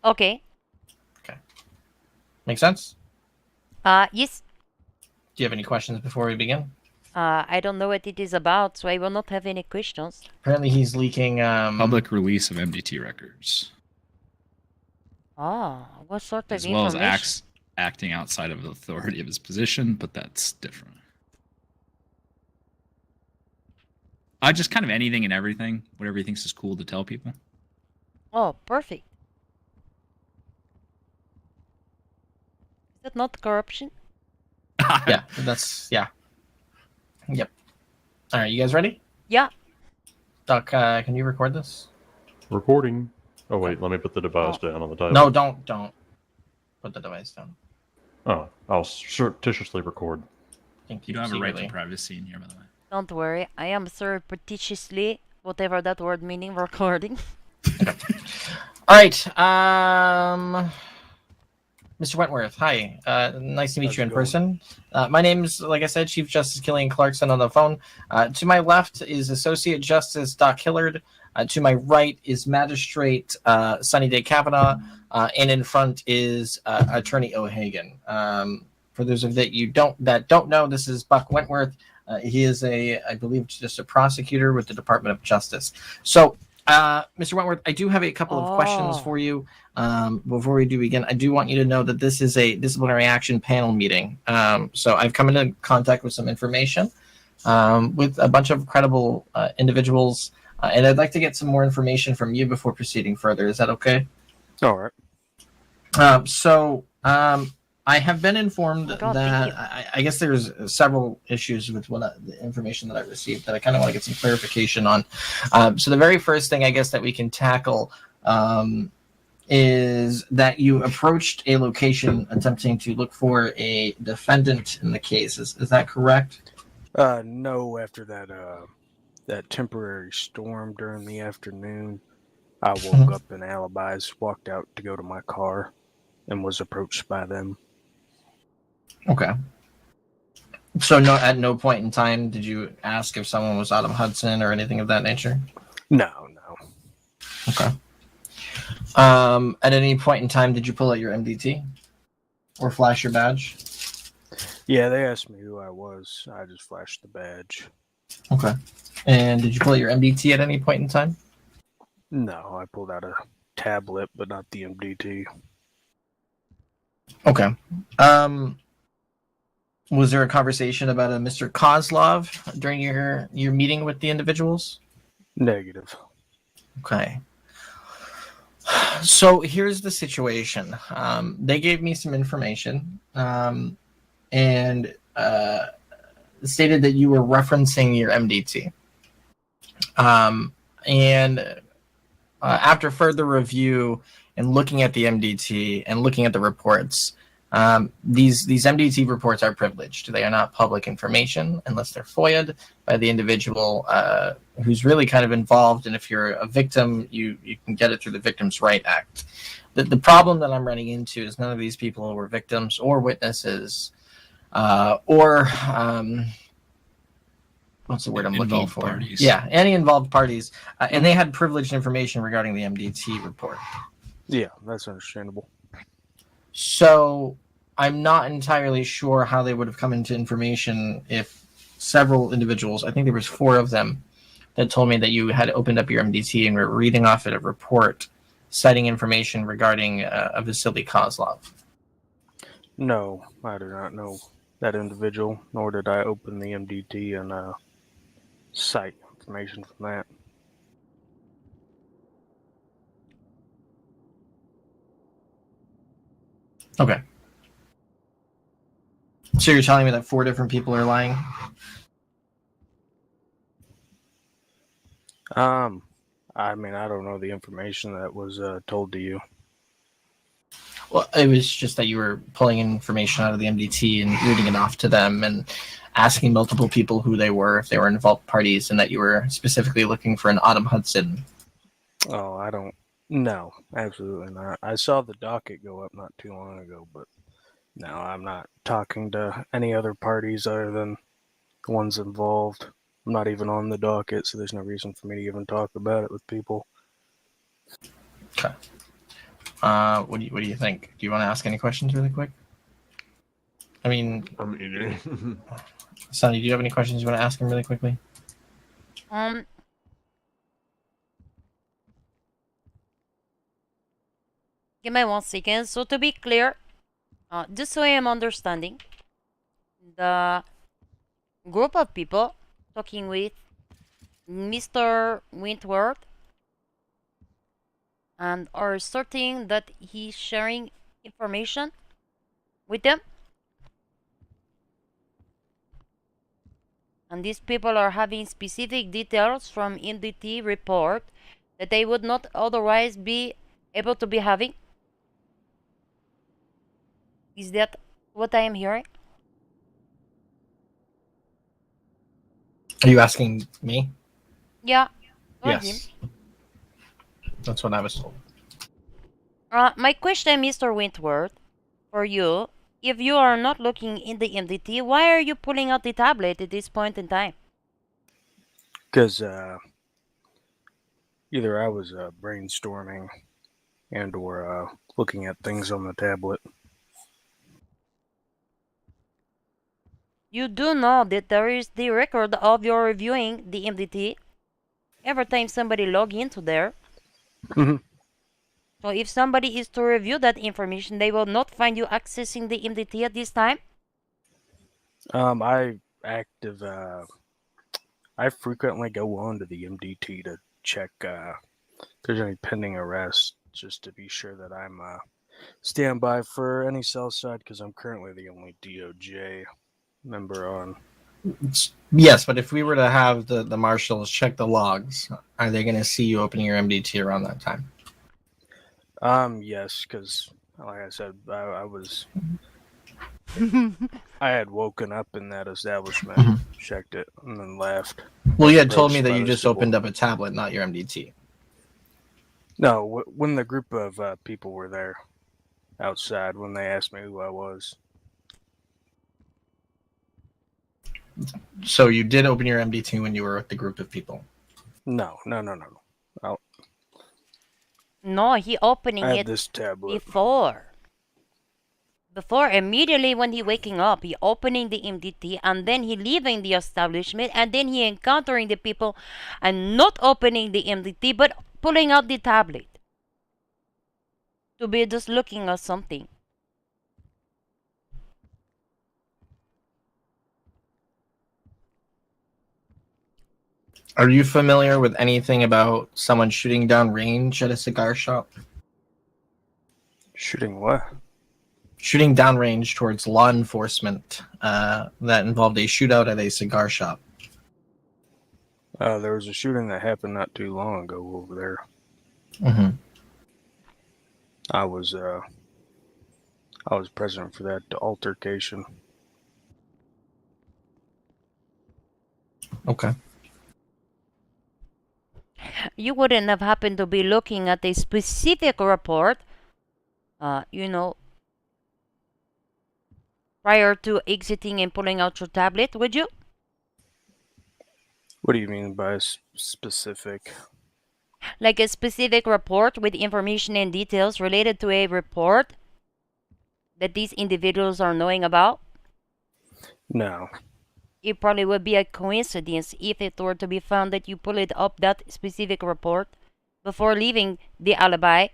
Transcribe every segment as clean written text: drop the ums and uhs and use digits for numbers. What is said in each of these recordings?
Okay. Okay. Make sense? Yes. Do you have any questions before we begin? I don't know what it is about, so I will not have any questions. Apparently he's leaking Public release of MDT records, What sort of as well as information? acting outside of the authority of his position, but that's different. Just kind of anything and everything, whatever he thinks is cool to tell people. Oh, perfect. Is that not corruption? Yeah, yeah. Yep. All right, you guys ready? Yeah. Doc, can you record this? Recording. Oh wait, let me put the device down on the table. No, don't put the device down. Oh, I'll surreptitiously record. Thank You don't have a right to secretly. privacy in here, by the way. Don't worry. I am surreptitiously, whatever that word meaning, recording. All right. Mr. Wentworth, hi. Nice to meet How's you it in going? person. My name's, like I said, Chief Justice Killian Clarkson on the phone. To my left is Associate Justice Doc Hillard. To my right is Magistrate Sunny Day Kavanaugh. And in front is Attorney O'Hagan. For those of you that don't know, this is Buck Wentworth. He is I believe, just a prosecutor with the Department of Justice. So, Mr. Wentworth, I do have a couple of questions for you. Before we do begin, I do want you to know that this is a disciplinary action panel meeting. So I've come into contact with some information with a bunch of credible individuals, and I'd like to get some more information from you before proceeding further. Is that okay? All right. I have been informed Oh God, that I guess there's several issues with the information that I received that I kind of want to get some clarification on. So the very first thing I guess that we can tackle is that you approached a location attempting to look for a defendant in the case. Is that correct? No, after that temporary storm during the afternoon, I woke up in alibis, walked out to go to my car, and was approached by them. Okay. So at no point in time did you ask if someone was Autumn Hudson or anything of that nature? No. Okay. At any point in time, did you pull out your MDT or flash your badge? Yeah, they asked me who I was. I just flashed the badge. Okay. And did you pull out your MDT at any point in time? No, I pulled out a tablet, but not the MDT. Okay. Was there a conversation about a Mr. Kozlov during your meeting with the individuals? Negative. Okay. So here's the situation. They gave me some information and stated that you were referencing your MDT. And after further review and looking at the MDT and looking at the reports, these MDT reports are privileged. They are not public information unless they're FOIA'd by the individual who's really kind of involved. And if you're a victim, you can get it through the Victims' Right Act. The problem that I'm running into is none of these people were victims or witnesses or what's the word I'm looking for? Parties. Yeah, any involved parties. And they had privileged information regarding the MDT report. Yeah, that's understandable. So I'm not entirely sure how they would have come into information if several individuals, I think there was 4 of them, that told me that you had opened up your MDT and were reading off a report citing information regarding a Vasily Kozlov. No, I do not know that individual, nor did I open the MDT and cite information from that. Okay. So you're telling me that 4 different people are lying? I mean, I don't know the information that was told to you. Well, it was just that you were pulling information out of the MDT and reading it off to them and asking multiple people who they were, if they were involved parties, and that you were specifically looking for an Autumn Hudson. Oh, I don't. No, absolutely not. I saw the docket go up not too long ago, but no, I'm not talking to any other parties other than the ones involved. I'm not even on the docket, so there's no reason for me to even talk about it with people. Okay. What do you think? Do you want to ask any questions really quick? I mean, Sonny, do you have any questions you want to ask him really quickly? Give me 1 second. So to be clear, just so I am understanding, the group of people talking with Mr. Wentworth and are asserting that he's sharing information with them. And these people are having specific details from MDT report that they would not otherwise be able to be having. Is that what I am hearing? Are you asking me? Yeah. Or him. Yes. That's what I was told. My question, Mr. Wentworth, for you, if you are not looking in the MDT, why are you pulling out the tablet at this point in time? Because either I was brainstorming and or looking at things on the tablet. You do know that there is the record of your reviewing the MDT every time somebody log into there. Mhm. So if somebody is to review that information, they will not find you accessing the MDT at this time. I frequently go on to the MDT to check if there's any pending arrests, just to be sure that I'm standby for any cell side, because I'm currently the only DOJ member on. Yes, but if we were to have the marshals check the logs, are they going to see you opening your MDT around that time? Yes, because like I said, I had woken up in that establishment, Mhm. checked it, and then left. Well, you had told me Approached that by you the just civil- opened up a tablet, not your MDT. No, when the group of people were there outside, when they asked me who I was. So you did open your MDT when you were with the group of people. No. No, he opening I had it this tablet. Before, immediately when he waking up, he opening the MDT and then he leaving the establishment and then he encountering the people and not opening the MDT but pulling out the tablet to be just looking at something. Are you familiar with anything about someone shooting down range at a cigar shop? Shooting what? Shooting down range towards law enforcement that involved a shootout at a cigar shop. There was a shooting that happened not too long ago over there. Mm-hmm. I was present for that altercation. Okay. You wouldn't have happened to be looking at a specific report, prior to exiting and pulling out your tablet, would you? What do you mean by specific? Like a specific report with information and details related to a report that these individuals are knowing about? No. It probably would be a coincidence if it were to be found that you pulled up that specific report before leaving the alibi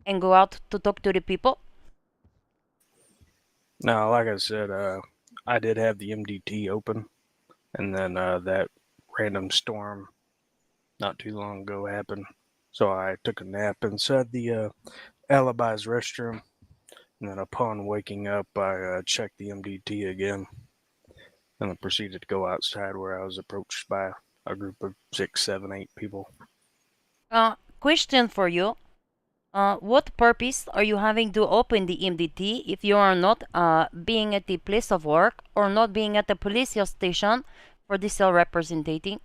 and go out to talk to the people. No, like I said, I did have the MDT open, and then that random storm not too long ago happened. So I took a nap inside the alibi's restroom, and then upon waking up, I checked the MDT again, and then proceeded to go outside where I was approached by a group of 6, 7, 8 people. Question for you. What purpose are you having to open the MDT if you are not being at the place of work or not being at the police station for the cell representing?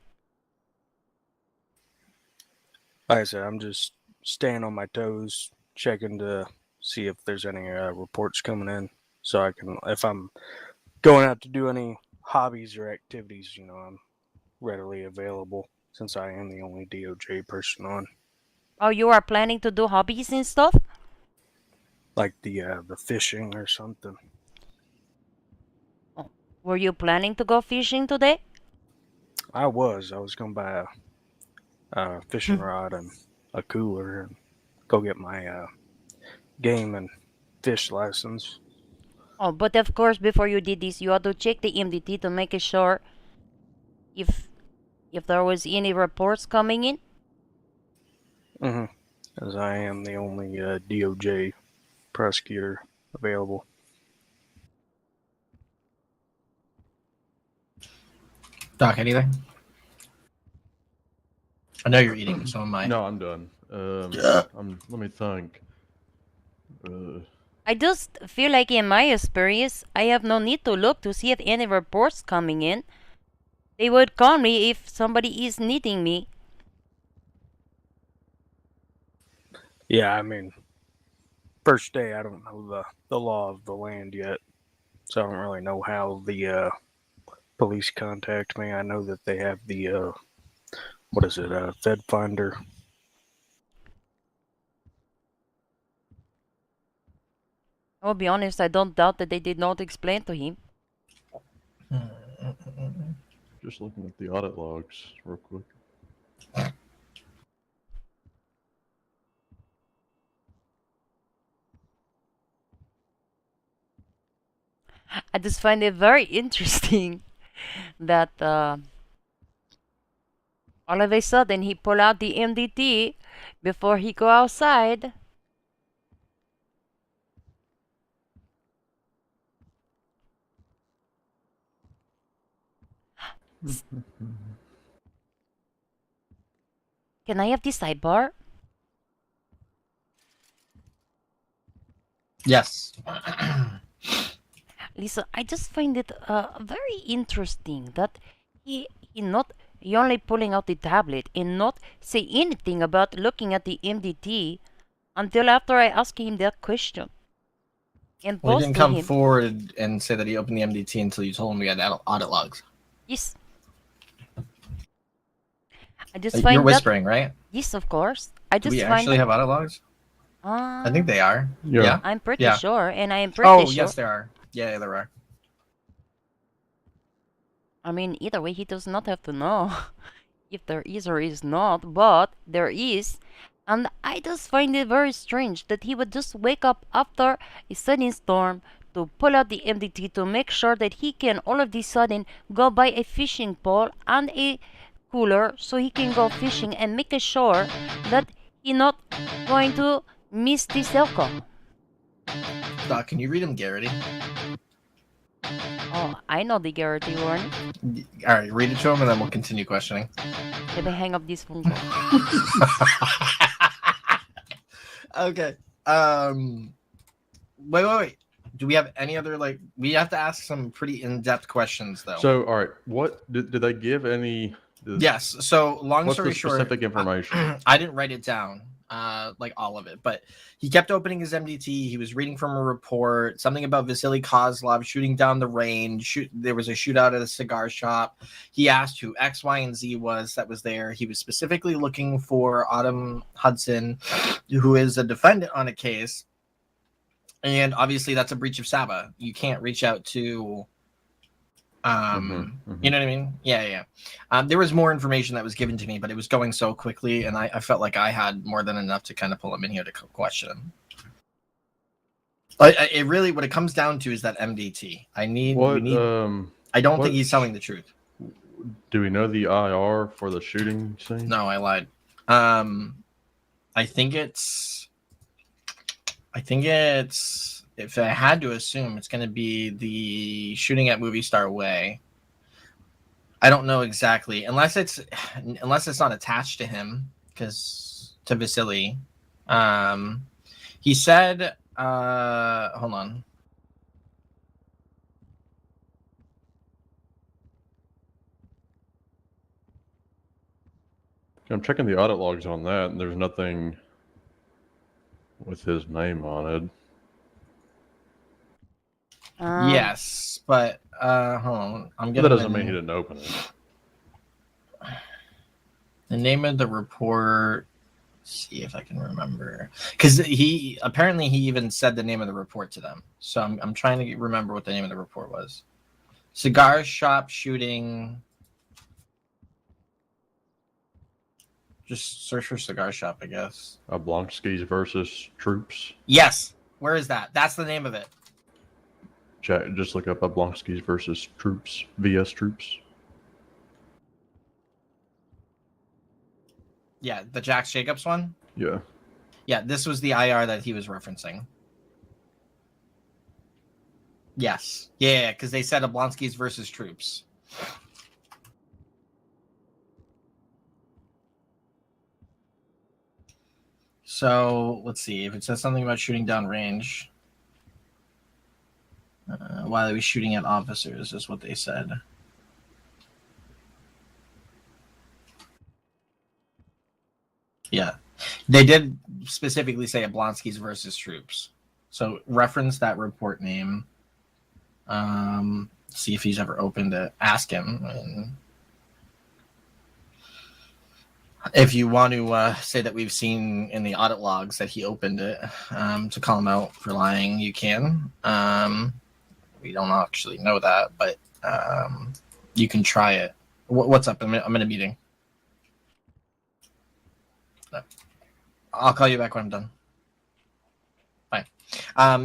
Like I said, I'm just staying on my toes, checking to see if there's any reports coming in, so I can, if I'm going out to do any hobbies or activities, I'm readily available since I am the only DOJ person on. Oh, you are planning to do hobbies and stuff? like the fishing or something. Oh, were you planning to go fishing today? I was gonna buy a fishing rod and a cooler and go get my game and fish license. Oh, but of course, before you did this, you had to check the MDT to make sure if there was any reports coming in. As I am the only DOJ prosecutor available. Doc, anything? I know you're eating, so am I. No, I'm done. Let me think. I just feel like in my experience, I have no need to look to see if any reports coming in. They would call me if somebody is needing me. Yeah, I mean, first day I don't know the law of the land yet, so I don't really know how the police contact me. I know that they have the what is it, Fed Finder. I'll be honest, I don't doubt that they did not explain to him. Just looking at the audit logs real quick. I just find it very interesting that all of a sudden he pull out the MDT before he go outside. Can I have the sidebar? Yes. Lisa, I just find it very interesting that he only pulling out the tablet and not say anything about looking at the MDT until after I ask him that question. And Well, he both didn't to come him, forward and say that he opened the MDT until you told him we had audit logs. yes. I just You're find that, whispering, right? yes, of course. I Do just we find actually that, have audit logs? I think they are. Yeah. Yeah. I'm pretty Yeah. sure, and I am pretty Oh, sure. yes, there are. Yeah, there are. I mean, either way, he does not have to know if there is or is not, but there is. And I just find it very strange that he would just wake up after a sudden storm to pull out the MDT to make sure that he can all of a sudden go buy a fishing pole and a cooler so he can go fishing and make sure that he not going to miss this alcohol. Doc, can you read him Garrity? Oh, I know the guarantee warning. All right, read it to him, and then we'll continue questioning. Let me hang up this phone call. Okay. Wait. Do we have any other we have to ask some pretty in-depth questions though. So, all right, what did they give any? Yes. So long What's story the short, specific information? I didn't write it down, like all of it, but he kept opening his MDT. He was reading from a report, something about Vasily Kozlov shooting down the range. There was a shootout at a cigar shop. He asked who X, Y, and Z was that was there. He was specifically looking for Autumn Hudson, who is a defendant on a case. And obviously that's a breach of SABA. You can't reach out to, you know what I mean? Yeah. There was more information that was given to me, but it was going so quickly, and I felt like I had more than enough to kind of pull him in here to question him. It really, what it comes down to is that MDT. I don't think he's telling the truth. Do we know the IR for the shooting scene? No, I lied. I think it's, if I had to assume, it's going to be the shooting at Movie Star Way. I don't know exactly, unless it's not attached to him, to Vasily. He said, hold on. I'm checking the audit logs on that, and there's nothing with his name on it. Yes, but hold on. That doesn't mean he didn't open it. The name of the report See if I can remember, because he even said the name of the report to them. So I'm trying to remember what the name of the report was. Cigar shop shooting. Just search for cigar shop, I guess. Oblonsky's versus Troops. Yes. Where is that? That's the name of it. Just look up Oblonsky's versus Troops. VS Troops. Yeah, the Jax Jacobs one. Yeah. Yeah, this was the IR that he was referencing. Yes. Yeah, because they said Oblonsky's versus Troops. So let's see if it says something about shooting down range. While he was shooting at officers, is what they said. Yeah, they did specifically say Oblonsky's versus Troops. So reference that report name. See if he's ever opened it. Ask him. And if you want to say that we've seen in the audit logs that he opened it, to call him out for lying, you can. We don't actually know that, but you can try it. What's up? I'm in a meeting. I'll call you back when I'm done. Bye.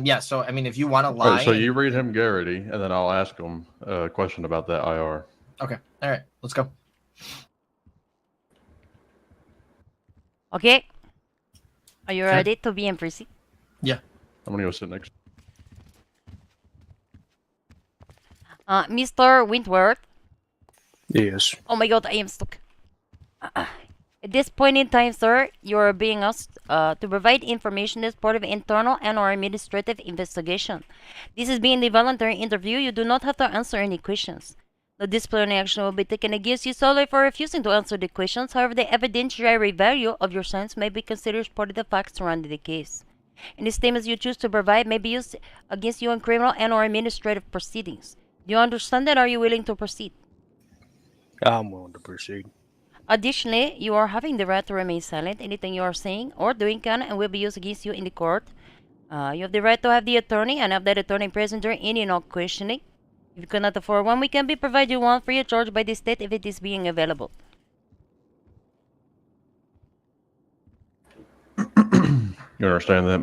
Yeah, so, I mean, if you want to lie... So you read him Garrity, and then I'll ask him a question about that IR. Okay. All right. Let's go. Okay. Are you ready to be in proceed? Yeah. I'm going to go sit next. Mr. Wentworth. Yes. Oh my god, I am stuck. At this point in time, sir, you are being asked to provide information as part of internal and/or administrative investigation. This is being a voluntary interview. You do not have to answer any questions. No disciplinary action will be taken against you solely for refusing to answer the questions. However, the evidentiary value of your silence may be considered as part of the facts surrounding the case. Any statements you choose to provide may be used against you in criminal and/or administrative proceedings. Do you understand that? Are you willing to proceed? I'm willing to proceed. Additionally, you are having the right to remain silent. Anything you are saying or doing can and will be used against you in the court. You have the right to have the attorney and have that attorney present during any and all questioning. If you cannot afford one, we can be provide you one free of charge by the state if it is being available. You understand that,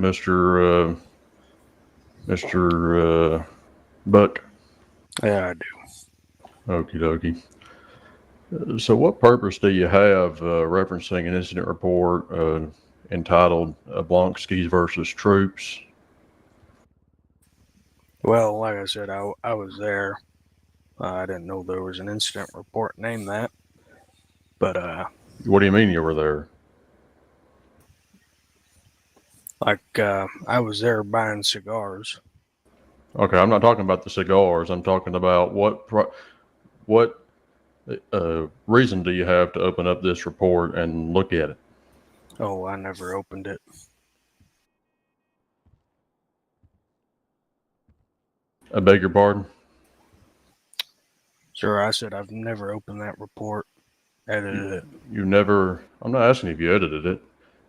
Mr. Buck? Yeah, I do. Okie dokie. So what purpose do you have referencing an incident report entitled Oblonsky's versus Troops? Well, like I said, I was there. I didn't know there was an incident report named that. But, What do you mean you were there? I was there buying cigars. Okay, I'm not talking about the cigars. I'm talking about what reason do you have to open up this report and look at it? Oh, I never opened it. I beg your pardon? Sir, I said I've never opened that report, edited it. You never, I'm not asking if you edited it.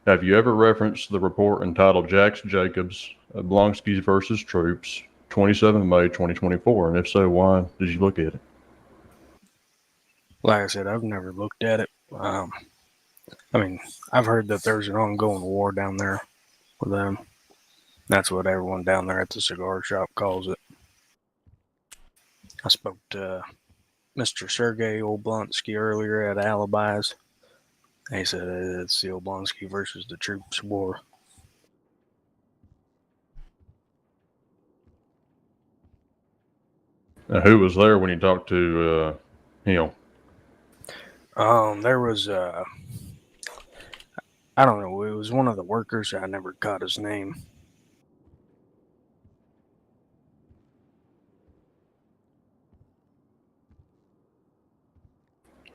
Have you ever referenced the report entitled Jax Jacobs, Oblonsky's versus Troops, 27 May 2024? And if so, why did you look at it? Like I said, I've never looked at it. I mean, I've heard that there's an ongoing war down there with them. That's what everyone down there at the cigar shop calls it. I spoke to Mr. Sergey Oblonsky earlier at Alibis. He said it's the Oblonsky versus the Troops war. Now, who was there when you talked to him? There was I don't know. It was one of the workers. I never caught his name.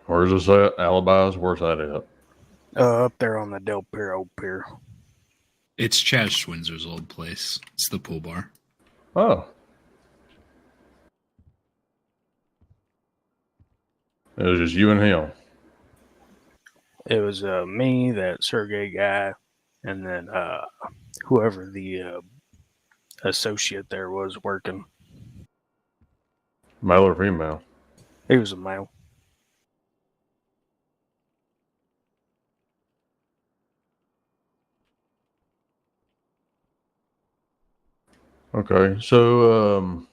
Where's this at? Alibis? Where's that at? Up there on the Del Perro Pier. It's Chaz Schwinzer's old place. It's the pool bar. Oh. It was just you and him. It was me, that Sergey guy, and then whoever the associate there was working. Male or female? He was a male. Okay, so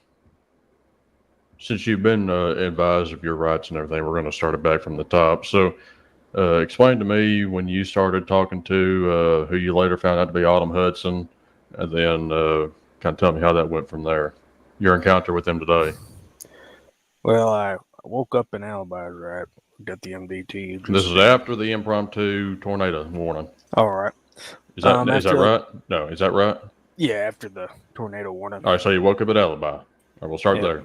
since you've been advised of your rights and everything, we're going to start it back from the top. So, explain to me when you started talking to who you later found out to be Autumn Hudson, and then kind of tell me how that went from there. Your encounter with him today. Well, I woke up in Alibi, right? Got the MDT. This is after the impromptu tornado warning. All right. Is that after right? No, is that right? Yeah, after the tornado warning. All right, so you woke up at Alibi. All right, we'll start Yeah. there.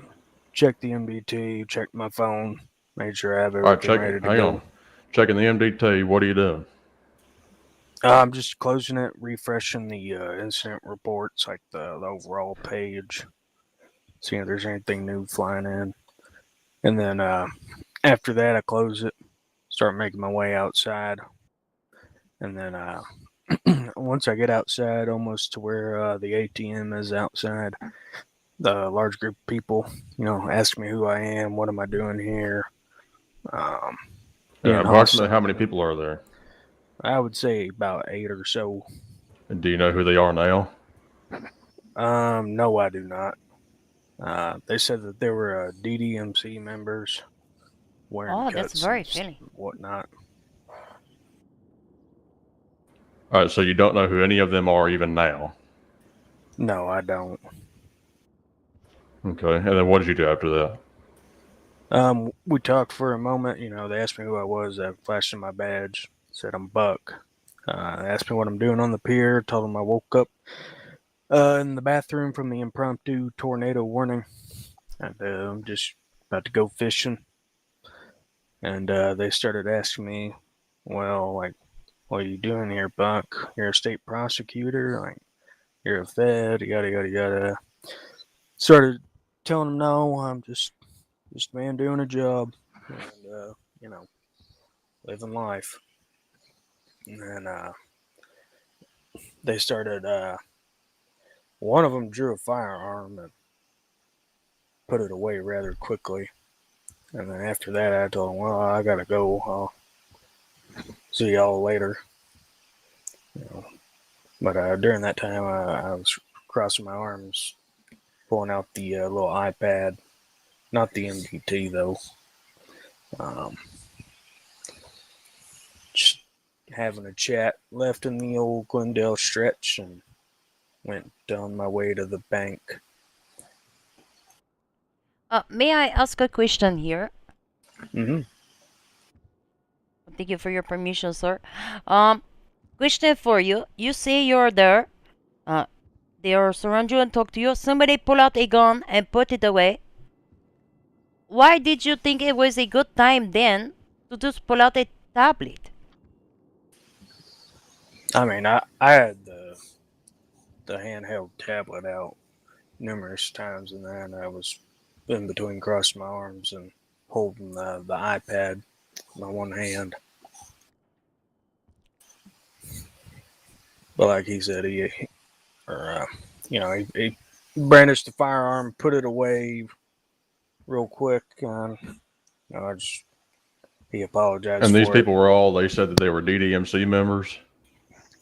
Checked the MDT, checked my phone, made sure I have All right, everything ready to hang go. on. Checking the MDT. What are you doing? I'm just closing it, refreshing the incident reports, like the overall page, seeing if there's anything new flying in. And then after that, I close it, start making my way outside. And then once I get outside, almost to where the ATM is outside, the large group of people, ask me who I am, what am I doing here. Approximately how many people are there? I would say about 8 or so. And do you know who they are now? No, I do not. They said that there were DDMC members wearing That's cuts very and funny. whatnot. All right, so you don't know who any of them are even now. No, I don't. Okay, and then what did you do after that? We talked for a moment. They asked me who I was. I flashed my badge, said I'm Buck. They asked me what I'm doing on the pier. Told them I woke up in the bathroom from the impromptu tornado warning, and I'm just about to go fishing. And they started asking me, well, like, what are you doing here, Buck? You're a state prosecutor? Like, you're a fed? Yada, yada, yada. Started telling them, no, I'm just a man doing a job. And, living life. And then they started, one of them drew a firearm and put it away rather quickly. And then after that, I told him, well, I gotta go. I'll see y'all later. But during that time, I was crossing my arms, pulling out the little iPad, not the MDT though. Just having a chat, left in the old Glendale stretch, and went on my way to the bank. May I ask a question here? Mm-hmm. Thank you for your permission, sir. Question for you. You say you're there. They are surround you and talk to you. Somebody pull out a gun and put it away. Why did you think it was a good time then to just pull out a tablet? I mean, I had the handheld tablet out numerous times, and then I was in between crossing my arms and holding the iPad in my one hand. But like he said, he brandished the firearm, put it away real quick, and he apologized. And these for people were all, they said that they were DDMC members.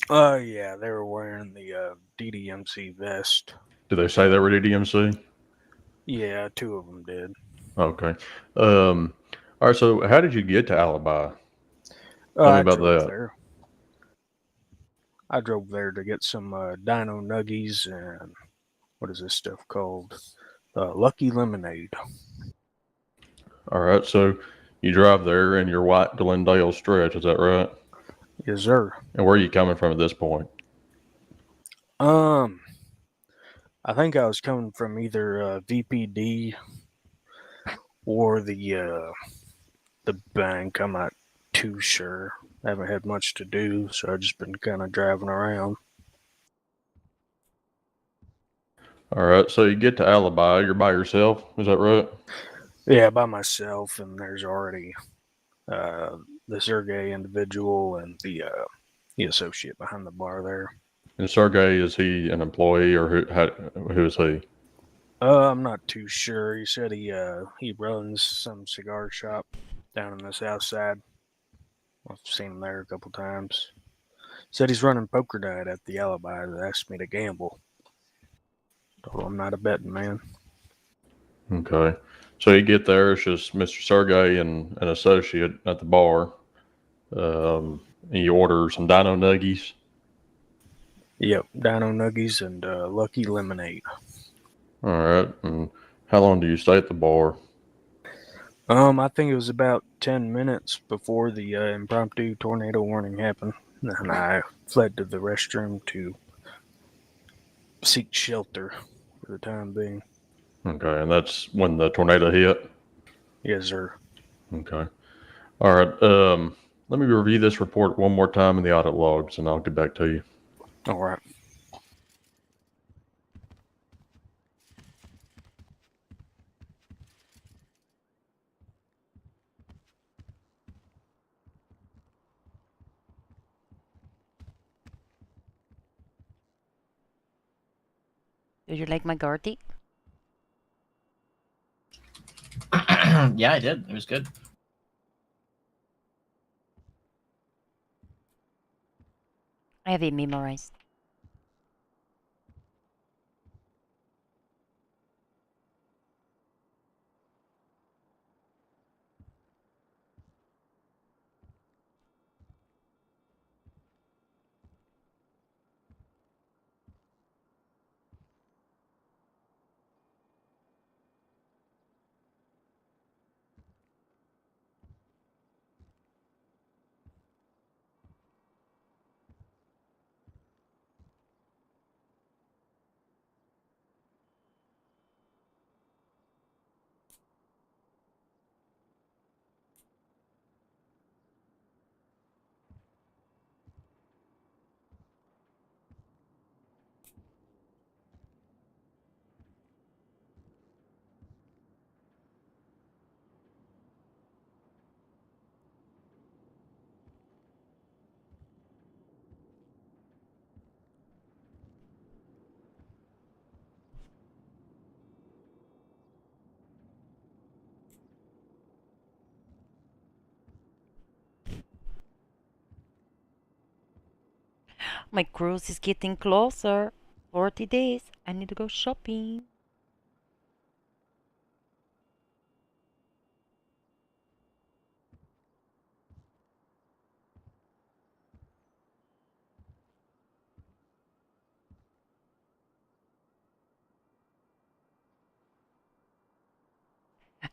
Yeah, they were wearing the DDMC vest. Did they say they were DDMC? Yeah, 2 of them did. Okay. All right, so how did you get to Alibi? Tell me about that. There. I drove there to get some Dino Nuggies and what is this stuff called? Lucky Lemonade. All right, so you drive there in your white Glendale stretch, is that right? Yes, sir. And where are you coming from at this point? I think I was coming from either VPD or the bank. I'm not too sure. I haven't had much to do, so I've just been kind of driving around. All right, so you get to Alibi, you're by yourself, is that right? Yeah, by myself, and there's already the Sergey individual and the associate behind the bar there. And Sergey, is he an employee or who is he? I'm not too sure. He said he runs some cigar shop down in the south side. I've seen him there a couple times. Said he's running poker night at the Alibi that asked me to gamble. Told him I'm not a betting man. Okay. So you get there, it's just Mr. Sergey and an associate at the bar. And you order some Dino Nuggies. Yep, Dino Nuggies and Lucky Lemonade. All right. And how long do you stay at the bar? I think it was about 10 minutes before the impromptu tornado warning happened, and I fled to the restroom to seek shelter for the time being. Okay. And that's when the tornado hit? Yes, sir. Okay. All right. Let me review this report one more time in the audit logs, and I'll get back to you. All right. Did you like my Garty? Yeah, I did. It was good. I have it memorized. My cruise is getting closer. 40 days. I need to go shopping.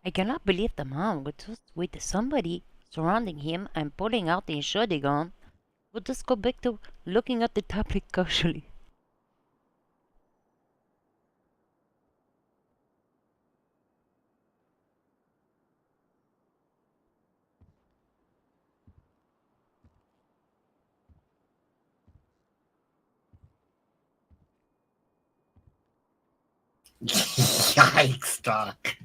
I cannot believe the man was just with somebody surrounding him and pulling out the shotgun. We'll just go back to looking at the tablet casually. Yikes, Doc.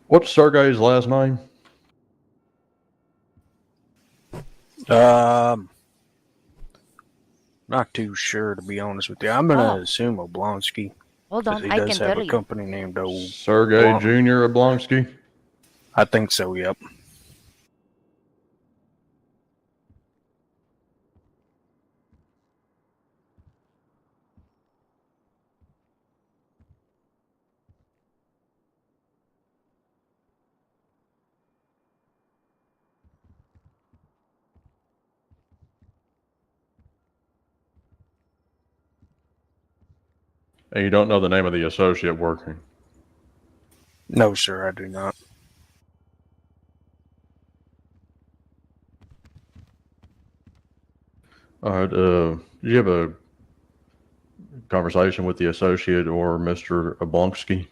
What's Sergey's last name? Not too sure, to be honest with you. I'm gonna Oh. assume Oblonsky, Hold because on, he I does can have tell a you. company named Old. Sergey Blon- Jr. Oblonsky? I think so. Yep. And you don't know the name of the associate working? No, sir, I do not. All right. Did you have a conversation with the associate or Mr. Oblonsky?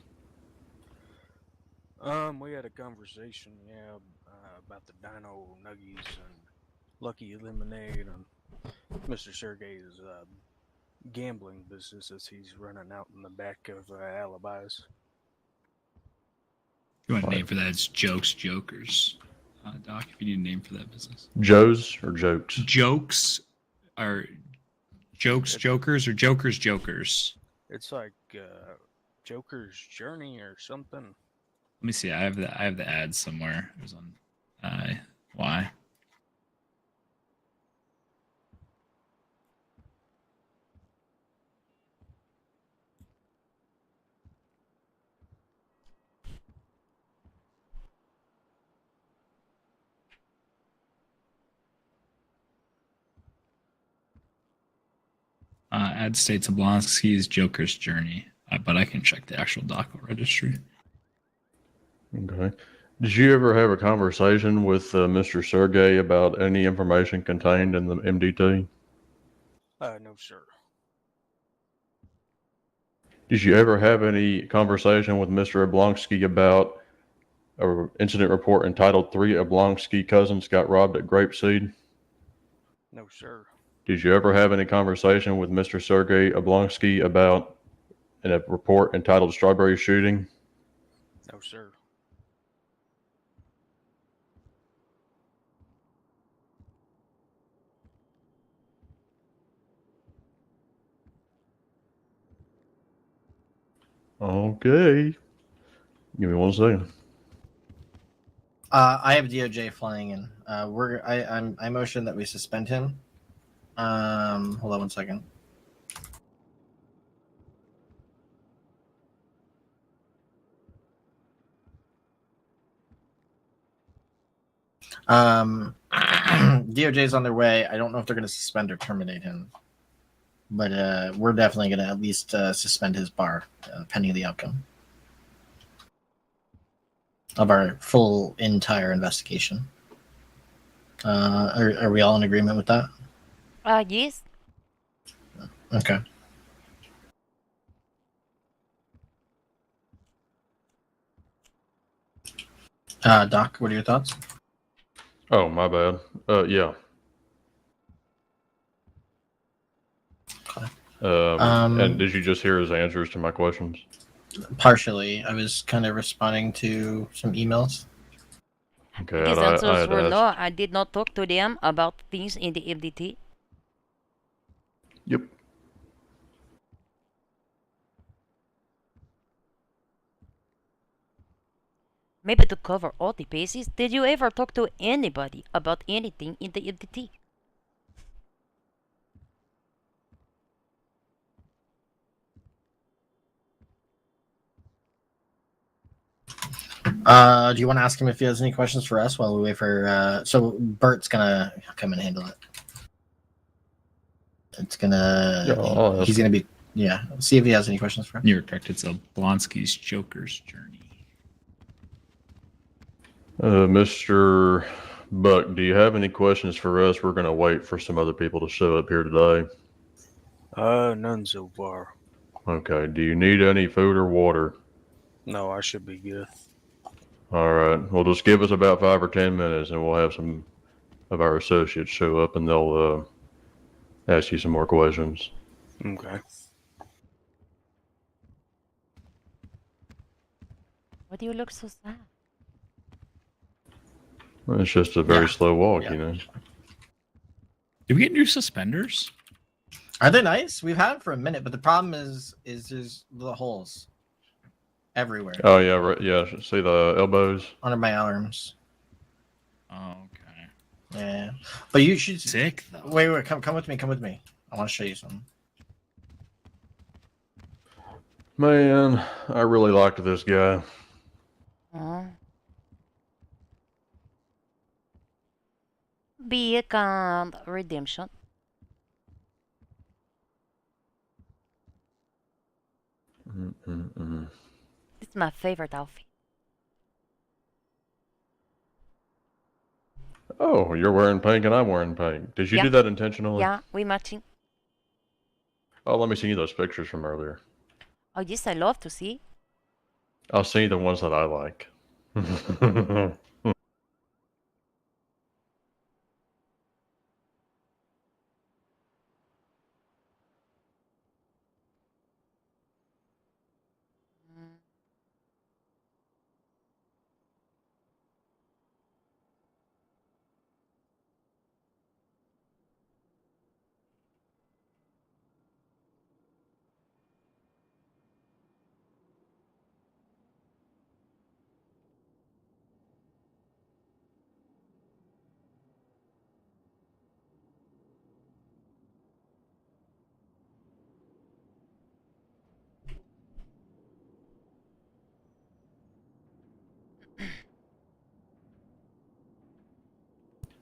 We had a conversation, yeah, about the Dino Nuggies and Lucky Lemonade and Mr. Sergey's gambling business as he's running out in the back of alibis. You want a name for that? It's Jokes Jokers. Doc, if you need a name for that business. Joe's or jokes? Jokes are Jokes Jokers or Jokers Jokers? It's like Joker's Journey or something. Let me see. I have the ad somewhere. It was on why. Ad states Oblonsky's Joker's Journey, but I can check the actual docket registry. Okay. Did you ever have a conversation with Mr. Sergey about any information contained in the MDT? No, sir. Did you ever have any conversation with Mr. Oblonsky about an incident report entitled Three Oblonsky Cousins Got Robbed at Grapeseed? No, sir. Did you ever have any conversation with Mr. Sergey Oblonsky about a report entitled Strawberry Shooting? No, sir. Okay. Give me 1 second. I have DOJ flying in. I motion that we suspend him. Hold on 1 second. DOJ's on their way. I don't know if they're going to suspend or terminate him, but we're definitely going to at least suspend his bar pending the outcome of our full entire investigation. Are we all in agreement with that? Yes. Okay. Doc, what are your thoughts? Oh, my bad. Yeah. Okay. And did you just hear his answers to my questions? Partially. I was kind of responding to some emails. Okay. His and I answers had were asked, no. I did not talk to them about things in the MDT. Yep. Maybe to cover all the bases, did you ever talk to anybody about anything in the MDT? Do you want to ask him if he has any questions for us while we wait for? So Bert's gonna come and handle it. It's gonna. Yeah, I'll he's ask gonna be. Yeah. See if he has any questions for him. You're correct. It's Oblonsky's Joker's Journey. Mr. Buck, do you have any questions for us? We're going to wait for some other people to show up here today. None so far. Okay. Do you need any food or water? No, I should be good. All right. Well, just give us about 5 or 10 minutes and we'll have some of our associates show up and they'll ask you some more questions. Okay. Why do you look so sad? Well, it's just a very slow walk, Yeah. you know. Did we get new suspenders? Are they nice? We've had them for a minute, but the problem is there's the holes everywhere Oh, yeah. Right. Yeah. See the elbows? under my arms. Oh, okay. Yeah, but you should. Sick though. Wait, come with me. Come with me. I want to show you something. Man, I really liked this guy. Big and redemption. It's my favorite outfit. Oh, you're wearing pink and I'm wearing pink. Did you Yeah. do that intentionally? Yeah, we matching. Oh, let me see you those pictures from earlier. Oh, yes, I love to see. I'll see the ones that I like. Mm.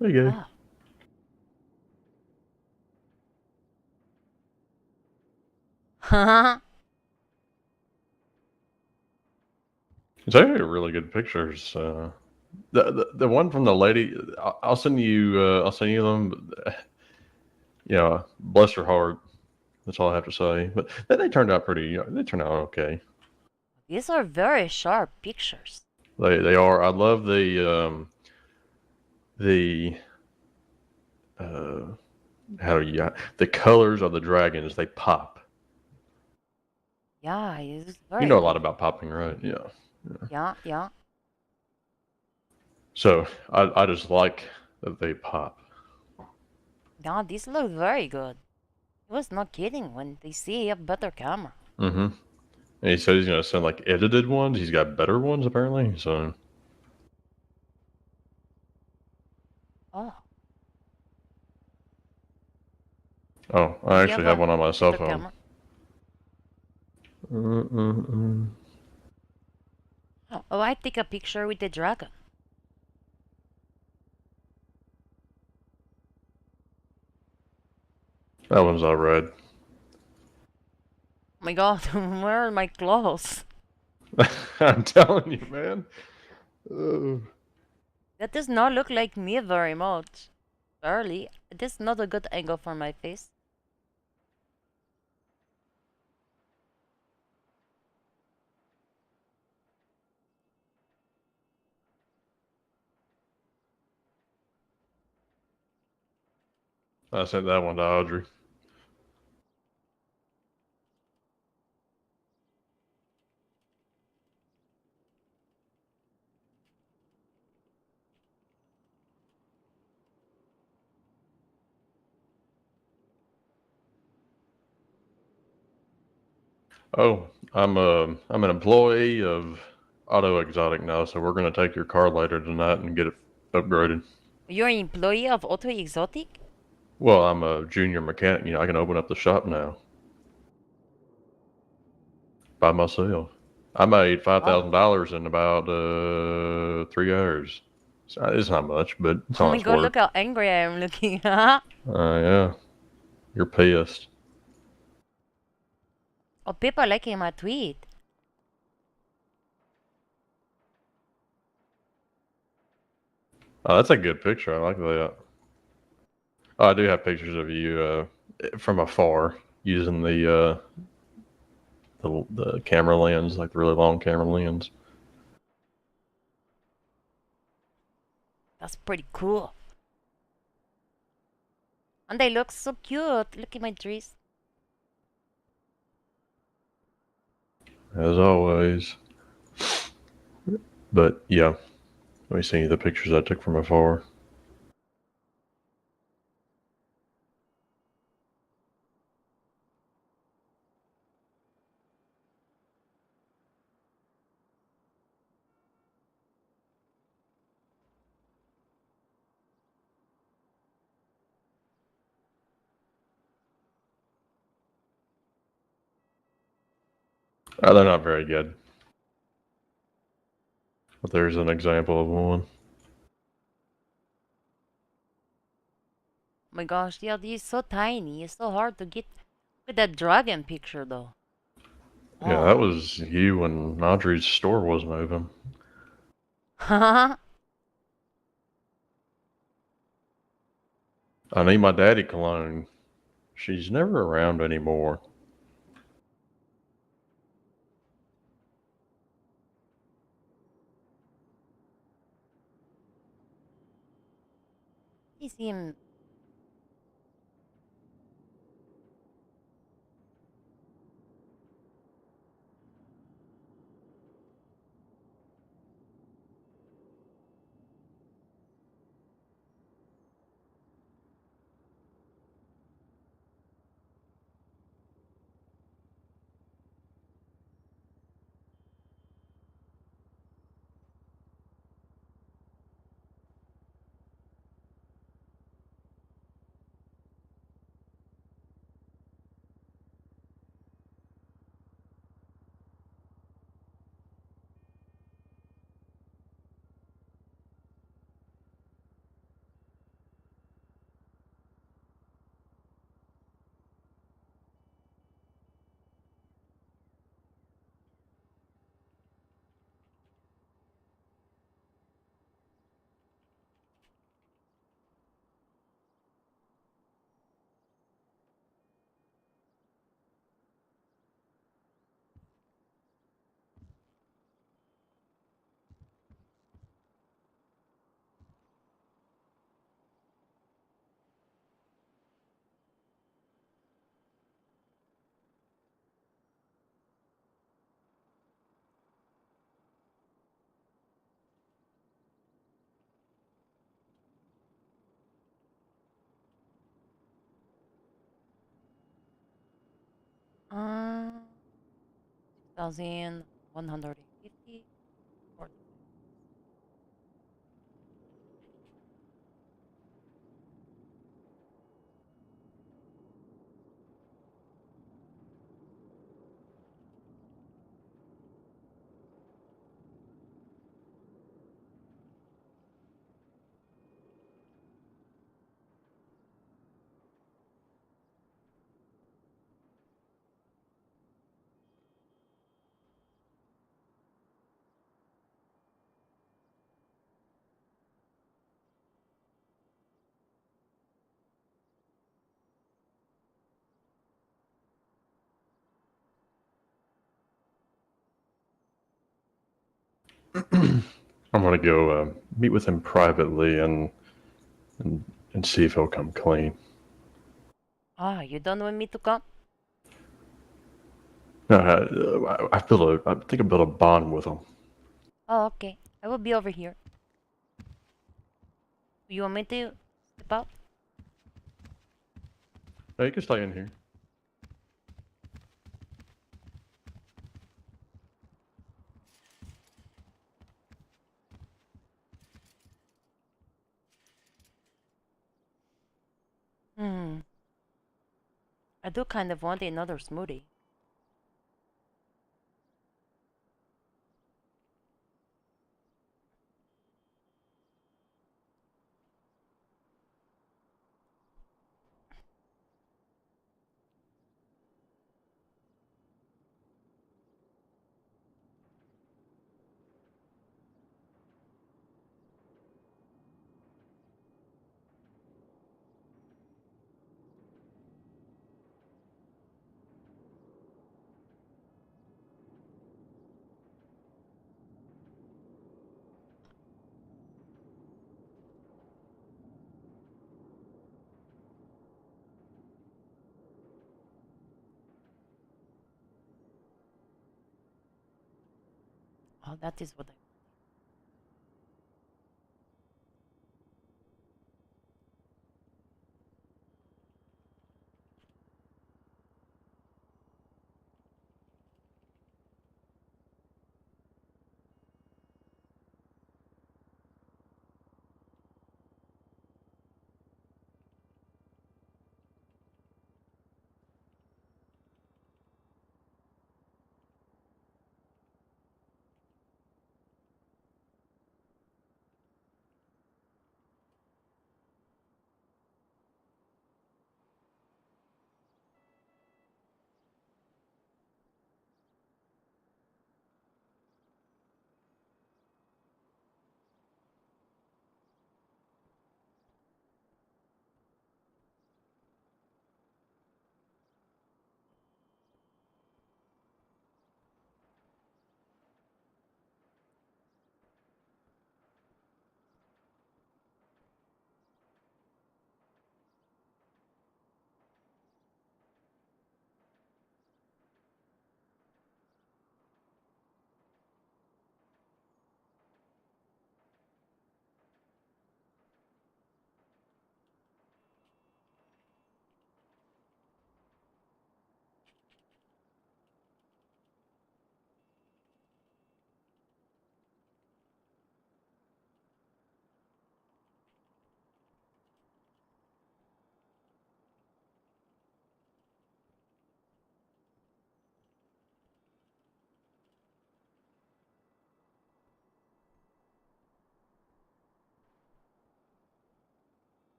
There you go. Oh. It's actually really good pictures. The one from the lady, I'll send you. I'll send you them. Yeah, bless her heart. That's all I have to say. But they turned out pretty. They turned out okay. These are very sharp pictures. They are. I love the uh how do you the colors of the dragons. They pop. Yeah, it's You very know a lot good. about popping, right? Yeah. Yeah, yeah. So I just like that they pop. Yeah, these look very good. He was not kidding when they see a better camera. Mm-hmm. And he said he's gonna send like edited ones. He's got better ones apparently. So Oh, I do you actually have have a one on my cell better phone. camera? Mm-mm-mm. Oh, I take a picture with the dragon. That one's all red. Oh my god, where are my clothes? I'm telling you, man. Ugh. That does not look like me very much. Barely. This is not a good angle for my face. I sent that one to Audrey. Oh, I'm an employee of Auto Exotic now, so we're gonna take your car later tonight and get it upgraded. You're an employee of Auto Exotic? Well, I'm a junior mechanic. I can open up the shop now by myself. I made Oh. $5,000 in about 3 hours. So it's not much, but it's Oh my honest god, work. look how angry I am looking. Yeah, you're pissed. Oh, people liking my tweet. Oh, that's a good picture. I like that. Oh, I do have pictures of you from afar using the camera lens, like the really long camera lens. That's pretty cool. And they look so cute. Look at my trees. As always. But yeah, let me see the pictures I took from afar. They're not very good, but there's an example of one. Oh my gosh, yeah, he's so tiny. It's so hard to get. Look at that dragon picture though. Yeah, that Oh. was you when Audrey's store wasn't open. I need my daddy cologne. She's never around anymore. He seemed uh 6,150 or I'm gonna go meet with him privately and see if he'll come clean. you don't want me to come? No, I think I built a bond with him. Oh, okay. I will be over here. You want me to step out? Hey, you can stay in here. Hmm. I do kind of want another smoothie. Oh, that is what I.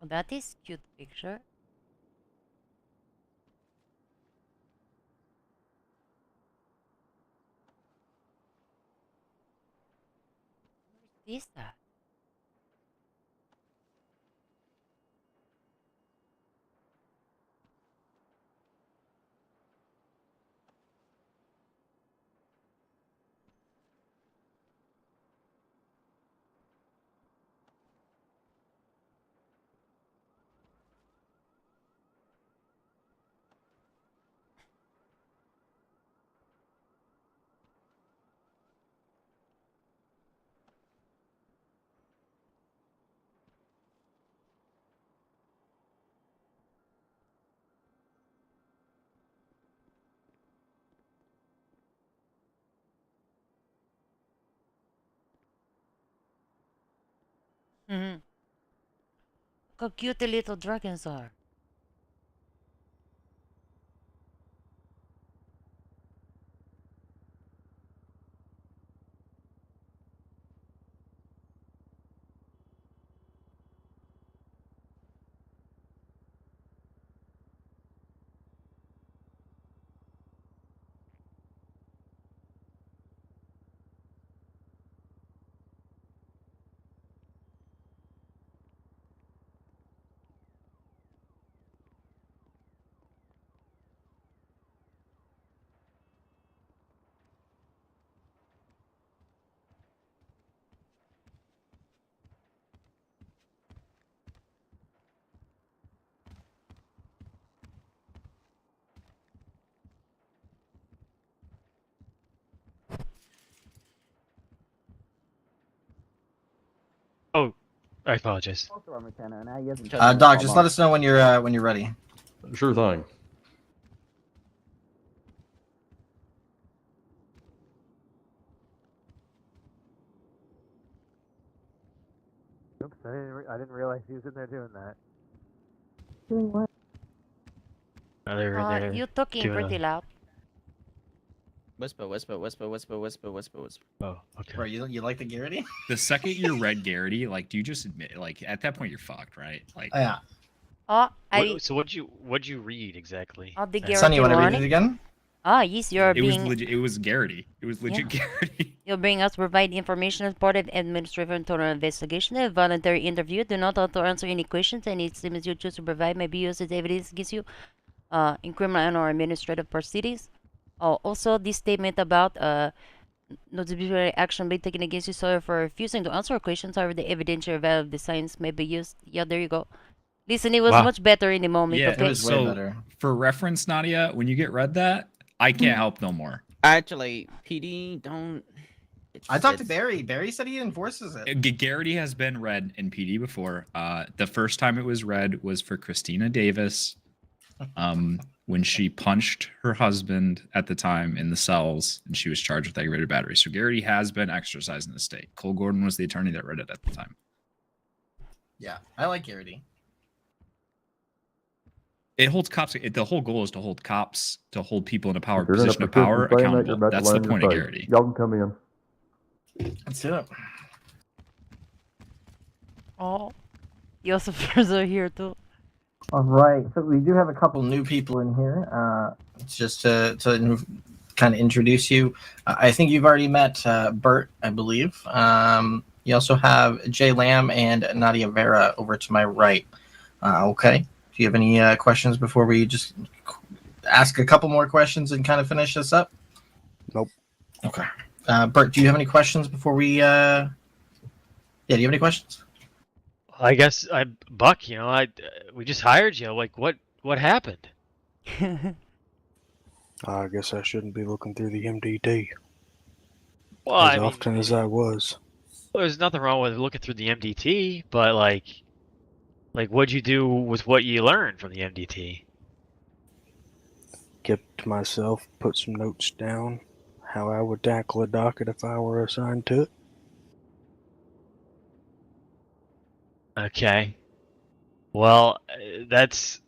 Oh, that is cute picture. What is that? Mm-hmm. Look how cute the little dragons are. Oh, I apologize. Doc, just let us know when you're ready. Sure thing. Oops, I didn't realize he was in there doing that. Doing what? Oh, they were in there You talking doing pretty loud. Whisper, whisper, whisper, whisper, whisper, whisper, whisper. Oh, okay. Bro, you like the Garrity? The second you read Garrity, like, do you just admit, like, at that point you're fucked, right? Like, Yeah. Oh, I. So what'd you read exactly? Oh, the That's- Garrity Sonny, you want to read warning? it again? Ah, yes, you're it was being. legit. It was Garrity. It was legit Garrity. You'll bring us provide information as part of administrative and total investigation. A voluntary interview. Do not auto answer any questions. Any statements you choose to provide may be used as evidence against you in criminal or administrative proceedings. Also, this statement about no disciplinary action being taken against you so for refusing to answer questions. However, the evidentiary value of the science may be used. Yeah, there you go. Listen, it was Wow. much better in the moment. Yeah, Okay. It was way so better. for reference, Nadia, when you get read that, I can't help no more. Actually, PD, don't. I talked to it's- Barry. Barry said he enforces it. Garrity has been read in PD before. The first time it was read was for Christina Davis, when she punched her husband at the time in the cells, and she was charged with aggravated battery. So Garrity has been exercised in the state. Cole Gordon was the attorney that read it at the time. Yeah, I like Garrity. It holds cops. The whole goal is to hold cops, to hold people in a power If you're gonna position of persist in power saying that, accountable. you're about to That's the land your point of face. Garrity. Y'all can come in. Let's do it. Oh, the officers are here too. All right, so we do have a couple new people in here. Just to kind of introduce you, I think you've already met Bert, I believe. You also have Jay Lamb and Nadia Vera over to my right. Okay, do you have any questions before we just ask a couple more questions and kind of finish this up? Nope. Okay. Bert, do you have any questions before we? Yeah, do you have any questions? I guess Buck. You know, we just hired you. Like, what happened? I guess I shouldn't be looking through the MDT Well, as I mean, often as I was. there's nothing wrong with looking through the MDT, but like what'd you do with what you learned from the MDT? Kept to myself, put some notes down, how I would tackle a docket if I were assigned to it. Okay. Well, that's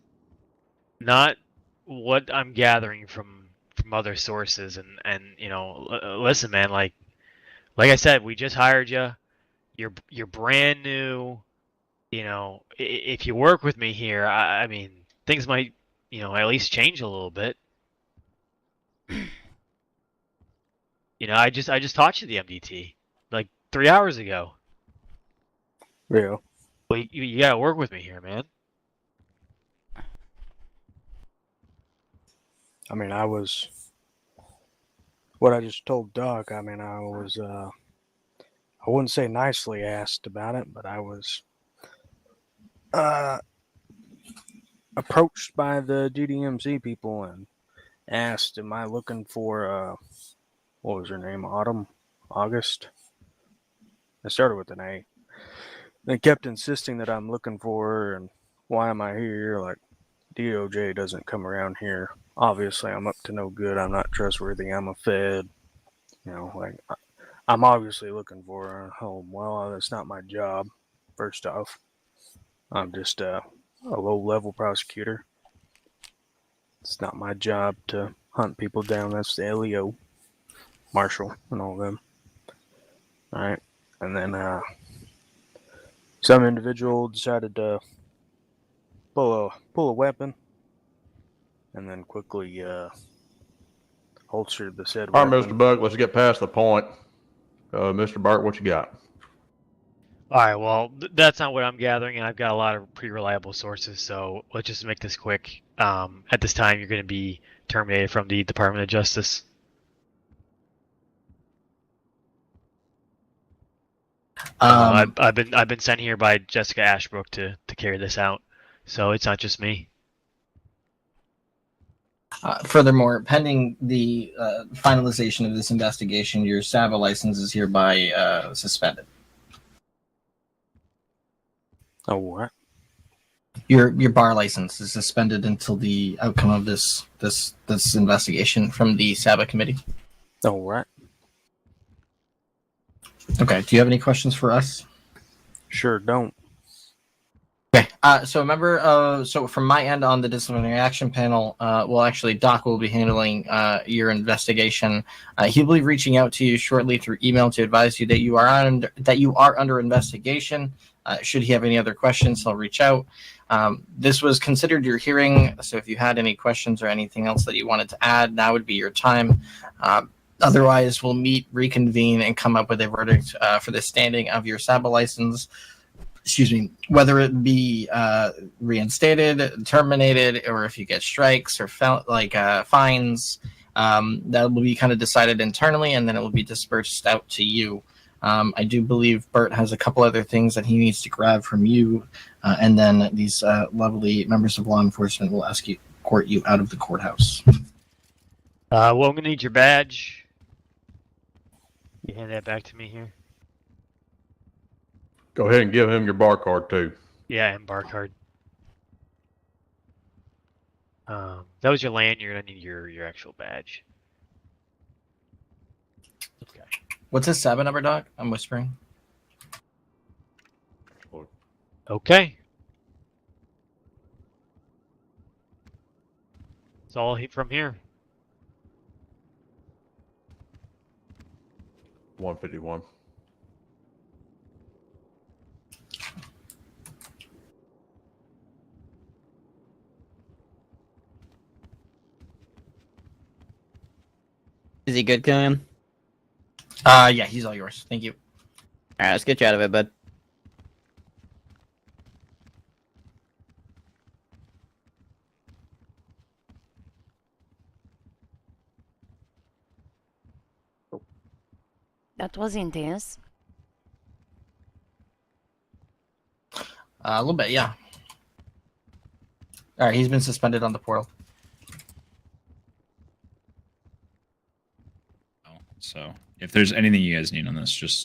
not what I'm gathering from other sources, and you know, listen, man, like I said, we just hired you. You're brand new. if you work with me here, I mean, things might, at least change a little bit. I just taught you the MDT like 3 hours ago. Yeah. Well, you gotta work with me here, man. I mean, what I just told Doc. I mean, I wouldn't say nicely asked about it, but I was approached by the GDMC people and asked, "Am I looking for what was her name? August?" It started with an A. They kept insisting that I'm looking for her, and why am I here? Like, DOJ doesn't come around here. Obviously, I'm up to no good. I'm not trustworthy. I'm a Fed. Like, I'm obviously looking for her home. Well, that's not my job. First off, I'm just a low-level prosecutor. It's not my job to hunt people down. That's the LEO, Marshall, and all them. All right, and then some individual decided to pull a weapon, and then quickly holstered the said All right, weapon. Mr. Buck, let's get past the point. Mr. Bart, what you got? All right, well, that's not what I'm gathering, and I've got a lot of pretty reliable sources, so let's just make this quick. At this time, you're going to be terminated from the Department of Justice. I've been sent here by Jessica Ashbrook to carry this out, so it's not just me. Furthermore, pending the finalization of this investigation, your SAVA license is hereby suspended. Oh, what? Your bar license is suspended until the outcome of this investigation from the SAVA committee. Oh, what? Okay. Do you have any questions for us? Sure don't. Okay. So remember, so from my end on the disciplinary action panel, well, actually, Doc will be handling your investigation. He will be reaching out to you shortly through email to advise you that you are under investigation. Should he have any other questions, he'll reach out. This was considered your hearing, so if you had any questions or anything else that you wanted to add, now would be your time. Otherwise, we'll meet, reconvene, and come up with a verdict for the standing of your SABA license. Excuse me, whether it be reinstated, terminated, or if you get strikes or fines, that will be kind of decided internally, and then it will be dispersed out to you. I do believe Bert has a couple other things that he needs to grab from you, and then these lovely members of law enforcement will escort you out of the courthouse. Well, I'm going to need your badge. You hand that back to me here. Go ahead and give him your bar card, too. Yeah, and bar card. That was your land. You're going to need your actual badge. Okay. What's his SABA number, Doc? I'm whispering. Okay. It's all from here. 151. Is he good, Killian? Yeah, he's all yours. Thank you. All right, let's get you out of it, bud. That was intense. A little bit, yeah. All right, he's been suspended on the portal. So if there's anything you guys need on this, just